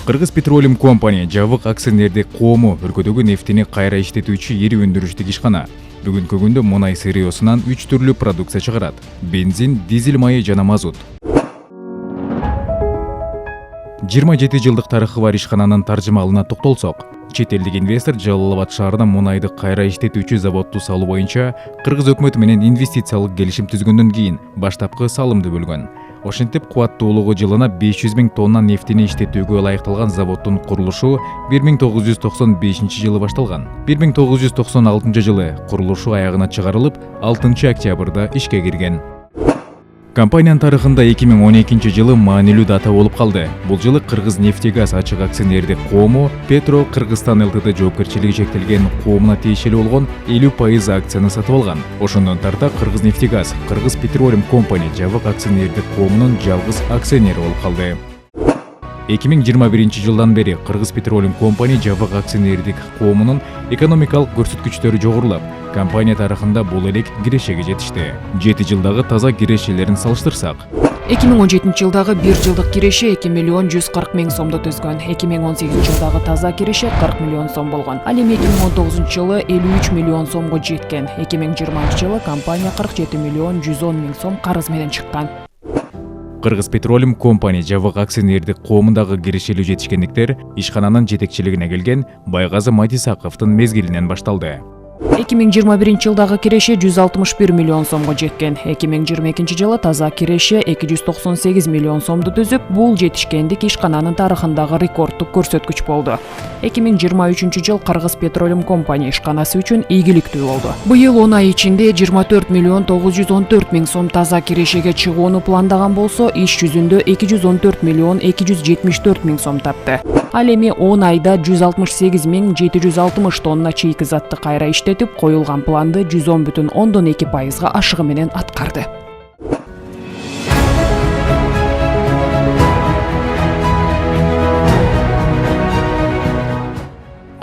Кыргыз Petroleum Company жабык акционердик коому өлкөдөгү нефтини кайра иштетүүчү ири өндүрүштүк ишкана. Бүгүнкү күндө мунай сырьёсунан 3 түрлүү продукция чыгарат: бензин, дизель майы жана мазут. 27 жылдык тарыхы бар ишкананын таржымалына токтолсок, чет элдик инвестор Жалал Абад шаарына мунайды кайра иштетүүчү заводду салуу боюнча Кыргыз өкмөтү менен инвестициялык келишим түзгөндөн кийин баштапкы салымды бөлгөн. Ошентип кубаттуулугу жылына 500 000 тонна нефтини иштетүүгө ылайыкталган заводдун курулушу 1995 жылы башталган. 1996 жылы курулушу аягына чыгарылып, 6 октябрда ишке кирген. Компаниянын тарыхында 2012 жылы маанилүү дата болуп калды. Бул жылы Кыргыз нефтегаз ачык акционердик коому Петро Кыргызстан ЛТД жоопкерчилиги чектелген коомуна тиешелүү болгон 50% акцияны сатып алган. Ошондон тарта Кыргыз нефтегаз, Кыргыз Petroleum Company жабык акционердик коомунун жалгыз акционери болуп калды. 2021 жылдан бери Кыргыз Petroleum Company жабык акционердик коомунун экономикалык көрсөткүчтөрү жогорулап, компания тарыхында бул элек кирешеге жетишти. 7 жылдагы таза кирешелерин салыштырсак, 2017 жылдагы 1 жылдык киреше 2 миллион 140 миң сомду түзгөн. 2018 жылдагы таза киреше 40 миллион сом болгон. Ал эми 2019 жылы 53 миллион сомго жеткен. 2020 жылы компания 47 миллион 110 миң сом карыз менен чыккан. Кыргыз Petroleum Company жабык акционердик коомундагы кирешелүү жетишкендиктер ишкананын жетекчилигине келген Байгазы Матисаковдун мезгилинен башталды. 2021 жылдагы киреше 161 миллион сомго жеткен. 2022 жылы таза киреше 298 миллион сомду түзүп, бул жетишкендик ишкананын тарыхындагы рекорддук көрсөткүч болду. 2023 жыл Кыргыз Petroleum Company ишканасы үчүн ийгиликтүү болду. Быйыл 10 ай ичинде 24 миллион 914 миң сом таза кирешеге чыгууну пландаган болсо, иш жүзүндө 214 миллион 274 миң сом тапты. Ал эми 10 айда 168 миң 760 тонна чийки затты кайра иштетип, коюлган планды 110,2%га ашыгы менен аткарды.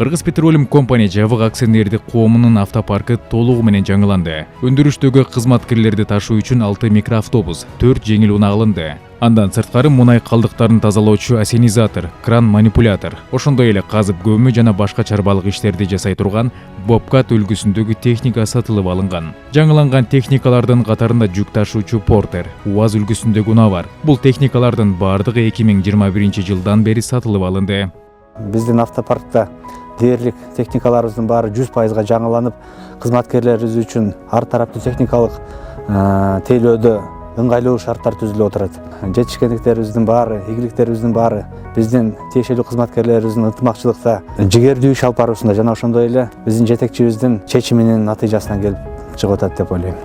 Кыргыз Petroleum Company жабык акционердик коомунун автопаркы толугу менен жаңыланды. Өндүрүштөгү кызматкерлерди ташуу үчүн 6 микроавтобус, 4 жеңил унаа алынды. Андан сырткары мунай калдыктарын тазалоочу ассенизатор, кран манипулятор, ошондой эле казып көмүү жана башка чарбалык иштерди жасай турган Bobcat үлгүсүндөгү техника сатылып алынган. Жаңыланган техникалардын катарында жүк ташуучу Porter, УАЗ үлгүсүндөгү унаа бар. Бул техникалардын баардыгы 2021 жылдан бери сатылып алынды. Биздин автопаркта дээрлик техникаларыбыздын баары 100%га жаңыланып, кызматкерлерибиз үчүн ар тараптуу техникалык тейлөөдө ыңгайлуу шарттар түзүлүп отурат. Жетишкендиктерибиздин баары, ийгиликтерибиздин баары биздин тиешелүү кызматкерлерибиздин ынтымакчылыкта, жигердүү иш алып баруусунда жана ошондой эле биздин жетекчибиздин чечиминин натыйжасынан келип чыгып атат деп ойлойм.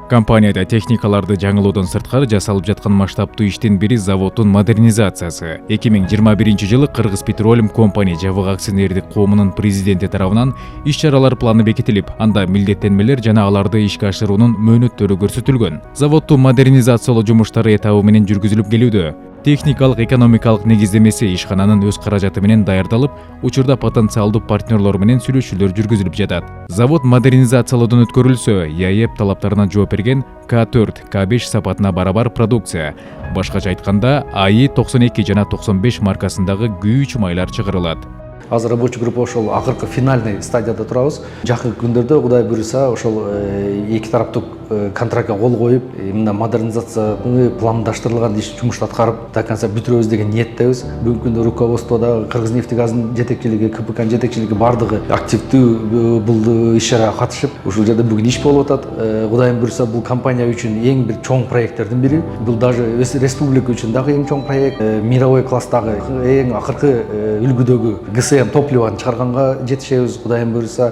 Компанияда техникаларды жаңылоодон сырткары жасалып жаткан масштабтуу иштин бири заводдун модернизациясы. 2021 жылы Кыргыз Petroleum Company жабык акционердик коомунун президенти тарабынан иш-чаралар планы бекитилип, анда милдеттенмелер жана аларды ишке ашыруунун мөөнөттөрү көрсөтүлгөн. Заводду модернизациялоо жумуштары этабы менен жүргүзүлүп келүүдө. Техникалык экономикалык негиздемеси ишкананын өз каражаты менен даярдалып, учурда потенциалдуу партнерлор менен сүйлөшүүлөр жүргүзүлүп жатат. Завод модернизациялоодон өткөрүлсө, ЯЭП талаптарына жооп берген К4, К5 сапатына барабар продукция. Башкача айтканда, АИ 92 жана 95 маркасындагы күйүүчү майлар чыгарылат. Азыр рабочий группа ошол акыркы финальный стадияда турабыз. Жакын күндөрдө Кудай буйруса ошол эки тараптуу контрактка кол коюп, мына модернизацияны пландаштырылган иш жумушту аткарып до конца бүтүрөбүз деген ниеттебиз. Бүгүнкү күндө руководстводо Кыргыз нефтегаздын жетекчилиги, КПКнын жетекчилиги бардыгы активдүү бул иш-чарага катышып, ушул жерде бүгүн иш болуп атат. Кудайым буйруса бул компания үчүн эң бир чоң проекттердин бири. Бул даже республика үчүн дагы эң чоң проект, мировой класстагы эң акыркы үлгүдөгү ГСМ топливоны чыгарганга жетишебиз, Кудайым буйруса.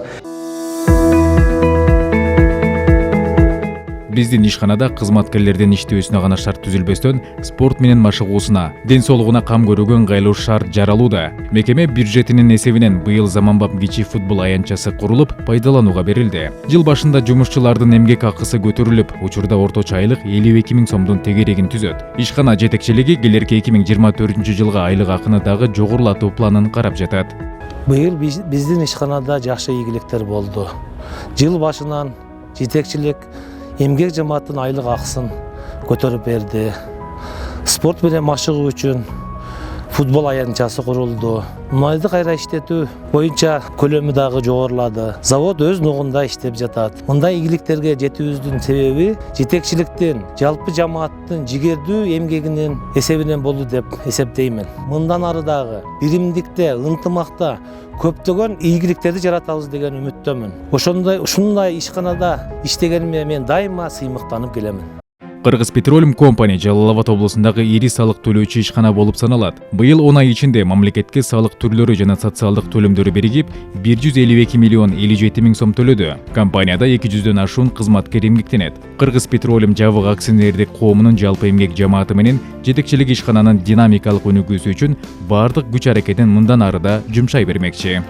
Биздин ишканада кызматкерлердин иштөөсүнө гана шарт түзүлбөстөн, спорт менен машыгуусуна, ден соолугуна кам көрүүгө ыңгайлуу шарт жаралууда. Мекеме бюджетинин эсебинен быйыл заманбап кичи футбол аянтчасы курулуп, пайдаланууга берилди. Жыл башында жумушчулардын эмгек акысы көтөрүлүп, учурда орточо айлык 52 миң сомдун тегерегин түзөт. Ишкана жетекчилиги келерки 2024 жылга айлык акыны дагы жогорулатуу планын карап жатат. Быйыл биздин ишканада жакшы ийгиликтер болду. Жыл башынан жетекчилик эмгек жамааттын айлык акысын көтөрүп берди. Спорт менен машыгуу үчүн футбол аянтчасы курулду. Мунайды кайра иштетүү боюнча көлөмү дагы жогорулады. Завод өз нугунда иштеп жатат. Мындай ийгиликтерге жетүүбүздүн себеби жетекчиликтин, жалпы жамааттын жигердүү эмгегинин эсебинен болду деп эсептеймин. Мындан ары дагы биримдикте, ынтымакта көптөгөн ийгиликтерди жаратабыз деген үмүттөмүн. Ушундай ишканада иштегениме мен дайыма сыймыктанып келемин. Кыргыз Petroleum Company Жалал Абад облусундагы ири салык төлөөчү ишкана болуп саналат. Быйыл 10 ай ичинде мамлекетке салык түрлөрү жана социалдык төлөмдөрү биригип 152 миллион 57 миң сом төлөдү. Компанияда 200дөн ашуун кызматкер эмгектенет. Кыргыз Petroleum жабык акционердик коомунун жалпы эмгек жамааты менен жетекчилик ишкананын динамикалык өнүгүүсү үчүн бардык күч аракетин мындан ары да жумшай бермекчи.